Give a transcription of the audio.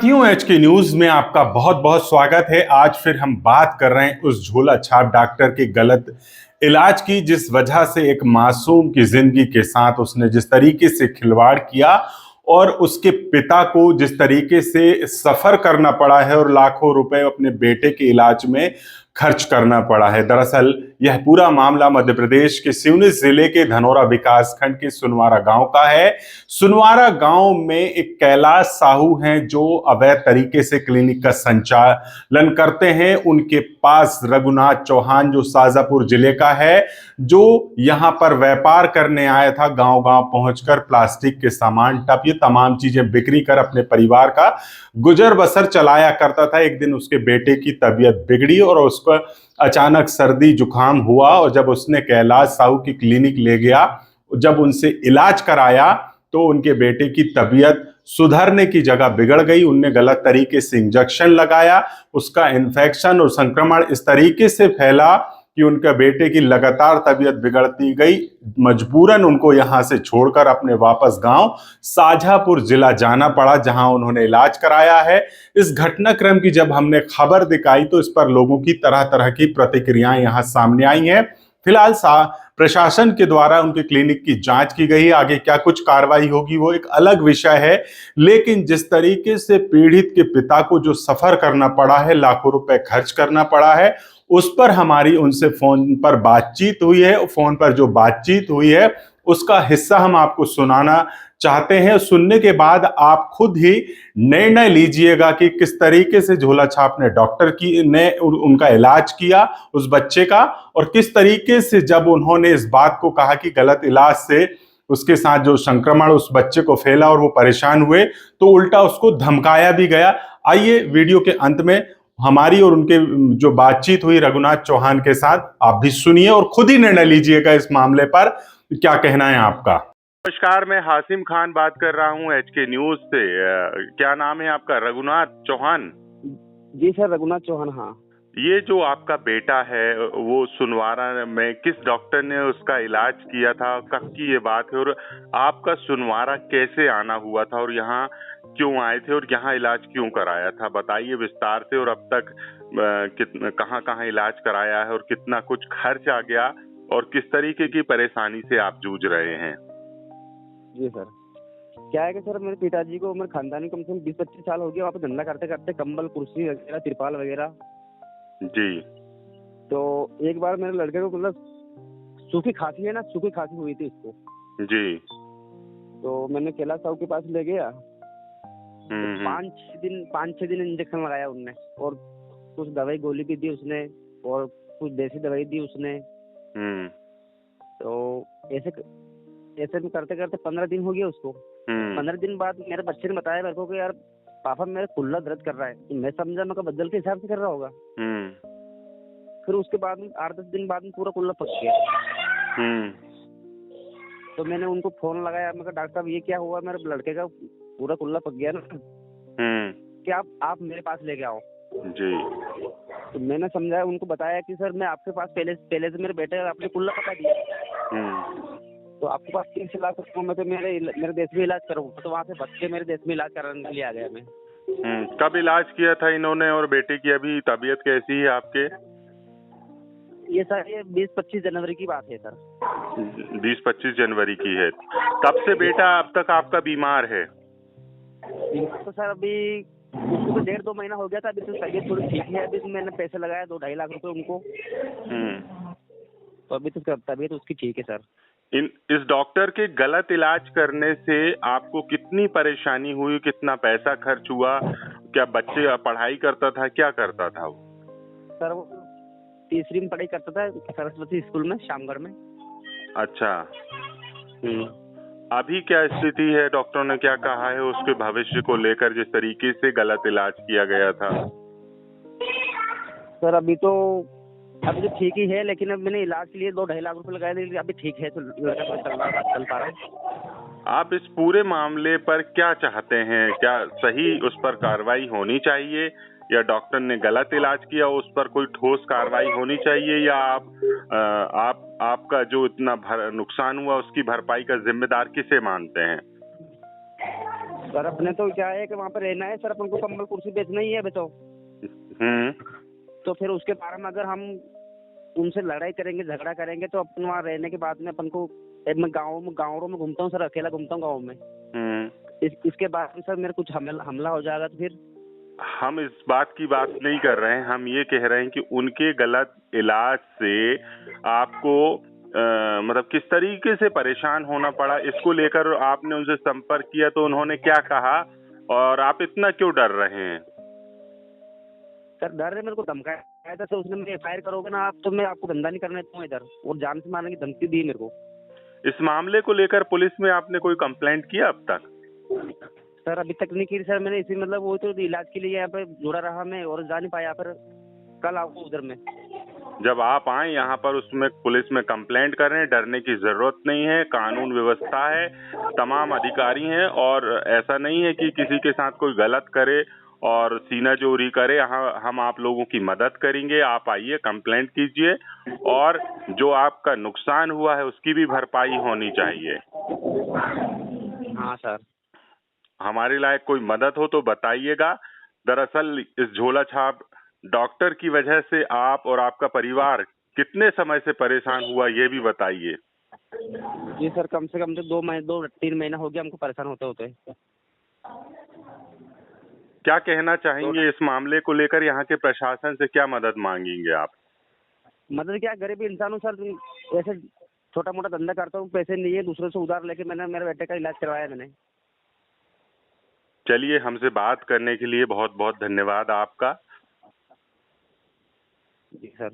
साथियों, एच के न्यूज में आपका बहुत बहुत स्वागत है। आज फिर हम बात कर रहे हैं उस झोला छाप डॉक्टर के गलत इलाज की, जिस वजह से एक मासूम की जिंदगी के साथ उसने जिस तरीके से खिलवाड़ किया और उसके पिता को जिस तरीके से सफर करना पड़ा है और लाखों रुपए अपने बेटे के इलाज में खर्च करना पड़ा है। दरअसल यह पूरा मामला मध्य प्रदेश के सिवनी जिले के धनोरा विकासखंड के सुनवारा गांव का है। सुनवारा गांव में एक कैलाश साहू हैं जो अवैध तरीके से क्लिनिक का संचालन करते हैं। उनके पास रघुनाथ चौहान जो शाजापुर जिले का है, जो यहां पर व्यापार करने आया था, गांव गांव पहुंचकर प्लास्टिक के सामान, टब, ये तमाम चीजें बिक्री कर अपने परिवार का गुजर बसर चलाया करता था। एक दिन उसके बेटे की तबीयत बिगड़ी और उसको अचानक सर्दी जुकाम हुआ और जब उसने कैलाश साहू की क्लिनिक ले गया, जब उनसे इलाज कराया तो उनके बेटे की तबीयत सुधरने की जगह बिगड़ गई। उनने गलत तरीके से इंजेक्शन लगाया, उसका इन्फेक्शन और संक्रमण इस तरीके से फैला कि उनके बेटे की लगातार तबीयत बिगड़ती गई। मजबूरन उनको यहां से छोड़कर अपने वापस गांव शाजापुर जिला जाना पड़ा, जहां उन्होंने इलाज कराया है। इस घटनाक्रम की जब हमने खबर दिखाई तो इस पर लोगों की तरह तरह की प्रतिक्रियाएं यहां सामने आई हैं। फिलहाल प्रशासन के द्वारा उनके क्लिनिक की जांच की गई है। आगे क्या कुछ कार्रवाई होगी वो एक अलग विषय है, लेकिन जिस तरीके से पीड़ित के पिता को जो सफर करना पड़ा है, लाखों रुपए खर्च करना पड़ा है, उस पर हमारी उनसे फोन पर बातचीत हुई है। फोन पर जो बातचीत हुई है उसका हिस्सा हम आपको सुनाना चाहते हैं। सुनने के बाद आप खुद ही निर्णय लीजिएगा कि किस तरीके से झोला छाप ने डॉक्टर की ने उनका इलाज किया उस बच्चे का, और किस तरीके से जब उन्होंने इस बात को कहा कि गलत इलाज से उसके साथ जो संक्रमण उस बच्चे को फैला और वो परेशान हुए, तो उल्टा उसको धमकाया भी गया। आइए वीडियो के अंत में हमारी और उनके जो बातचीत हुई रघुनाथ चौहान के साथ, आप भी सुनिए और खुद ही निर्णय लीजिएगा इस मामले पर क्या कहना है आपका। नमस्कार, मैं हासिम खान बात कर रहा हूँ एच के न्यूज से। क्या नाम है आपका? रघुनाथ चौहान? जी सर, रघुनाथ चौहान। हाँ, ये जो आपका बेटा है वो सुनवारा में किस डॉक्टर ने उसका इलाज किया था, कब की ये बात है, और आपका सुनवारा कैसे आना हुआ था और यहाँ क्यों आए थे और यहाँ इलाज क्यों कराया था? बताइए विस्तार से। और अब तक कहाँ कहाँ इलाज कराया है और कितना कुछ खर्च आ गया और किस तरीके की परेशानी से आप जूझ रहे हैं? जी सर, क्या है कि सर मेरे पिताजी को, मेरे खानदानी कम से कम 20-25 साल हो गया वहाँ पे धंधा करते करते, कंबल, कुर्सी वगैरह, तिरपाल वगैरह। जी। तो एक बार मेरे लड़के को मतलब सूखी खांसी है ना, सूखी खांसी हुई थी उसको। जी। तो मैंने कैलाश साहू के पास ले गया। तो 5-6 दिन इंजेक्शन लगाया उनने, और कुछ दवाई गोली भी दी उसने, और कुछ देसी दवाई दी उसने। तो ऐसे में करते करते 15 दिन हो गया उसको। 15 दिन बाद मेरे बच्चे ने बताया मेरे को कि यार पापा मेरा कुल्ला दर्द कर रहा है। तो मैं समझा मैं बदल के हिसाब से कर रहा होगा। फिर उसके बाद 8-10 दिन बाद में पूरा कुल्ला पक गया। तो मैंने उनको फोन लगाया, मैं कहा डॉक्टर साहब ये क्या हुआ, मेरे लड़के का पूरा कुल्ला पक गया ना, क्या आप मेरे पास लेके आओ। जी। तो मैंने समझाया, उनको बताया कि सर मैं आपके पास पहले से मेरे बेटे आपने कुल्ला पका दिया। तो आपके पास 3 लाख रुपये मैं तो मेरे देश में इलाज करूँगा। तो वहाँ से बच्चे मेरे देश में इलाज कराने के लिए आ गया मैं। कब इलाज किया था इन्होंने और बेटे की अभी तबीयत कैसी है आपके? ये सर ये 20-25 जनवरी की बात है सर। 20-25 जनवरी की है। तब से बेटा अब तक आपका बीमार है? तो सर अभी उसको 1.5-2 महीना हो गया था। अभी तो तबीयत थोड़ी ठीक है। अभी मैंने पैसे लगाया 2-2.5 लाख रुपए उनको। तो अभी तो तबीयत उसकी ठीक है सर। इस डॉक्टर के गलत इलाज करने से आपको कितनी परेशानी हुई, कितना पैसा खर्च हुआ? क्या बच्चे पढ़ाई करता था, क्या करता था वो? सर वो तीसरी में पढ़ाई करता था सरस्वती स्कूल में, शामगढ़ में। अच्छा। अभी क्या स्थिति है? डॉक्टर ने क्या कहा है उसके भविष्य को लेकर, जिस तरीके से गलत इलाज किया गया था? सर अभी तो ठीक ही है, लेकिन अब मैंने इलाज के लिए 2-2.5 लाख रुपए लगाए, लेकिन अभी ठीक है, तो लड़का तो चल पा रहा है। आप इस पूरे मामले पर क्या चाहते हैं? क्या सही उस पर कार्रवाई होनी चाहिए, या डॉक्टर ने गलत इलाज किया उस पर कोई ठोस कार्रवाई होनी चाहिए, या आपका जो इतना नुकसान हुआ उसकी भरपाई का जिम्मेदार किसे मानते हैं? सर अपने तो क्या है कि वहाँ पे रहना है सर, अपन को कंबल कुर्सी बेचना ही है अभी तो। तो फिर उसके बारे में अगर हम उनसे लड़ाई करेंगे, झगड़ा करेंगे, तो अपन वहाँ रहने के बाद में अपन को, मैं गाँवों में घूमता हूँ सर, अकेला घूमता हूँ गाँव में। इसके बाद में सर मेरे कुछ हमला हो जाएगा तो फिर? हम इस बात की बात नहीं कर रहे हैं, हम ये कह रहे हैं कि उनके गलत इलाज से आपको मतलब किस तरीके से परेशान होना पड़ा, इसको लेकर आपने उनसे संपर्क किया तो उन्होंने क्या कहा और आप इतना क्यों डर रहे हैं? सर डर है, मेरे को धमकाया था सर उसने, मुझे FIR करोगे ना आप तो मैं आपको धंधा नहीं करने दूंगा इधर, और जान से मारने की धमकी दी मेरे को। इस मामले को लेकर पुलिस में आपने कोई कंप्लेंट किया अब तक? सर अभी तक नहीं की सर मैंने, इसी मतलब वो तो इलाज के लिए यहाँ पे जुड़ा रहा मैं और जा नहीं पाया, पर कल आऊंगा उधर में। जब आप आए यहाँ पर उसमें पुलिस में कंप्लेंट करें, डरने की जरूरत नहीं है, कानून व्यवस्था है, तमाम अधिकारी हैं और ऐसा नहीं है कि किसी के साथ कोई गलत करे और सीना चोरी करे। हम आप लोगों की मदद करेंगे, आप आइए, कंप्लेंट कीजिए और जो आपका नुकसान हुआ है उसकी भी भरपाई होनी चाहिए। हाँ सर। हमारे लायक कोई मदद हो तो बताइएगा। दरअसल इस झोला छाप डॉक्टर की वजह से आप और आपका परिवार कितने समय से परेशान हुआ ये भी बताइए। जी सर, कम से कम तो 2-3 महीना हो गया हमको परेशान होते होते। क्या कहना चाहेंगे इस मामले को लेकर? यहाँ के प्रशासन से क्या मदद मांगेंगे आप? मदद क्या, गरीब इंसान हूँ सर, ऐसे छोटा मोटा धंधा करता हूँ, पैसे नहीं है, दूसरों से उधार लेके मैंने मेरे बेटे का इलाज करवाया मैंने। चलिए, हमसे बात करने के लिए बहुत बहुत धन्यवाद आपका। जी सर।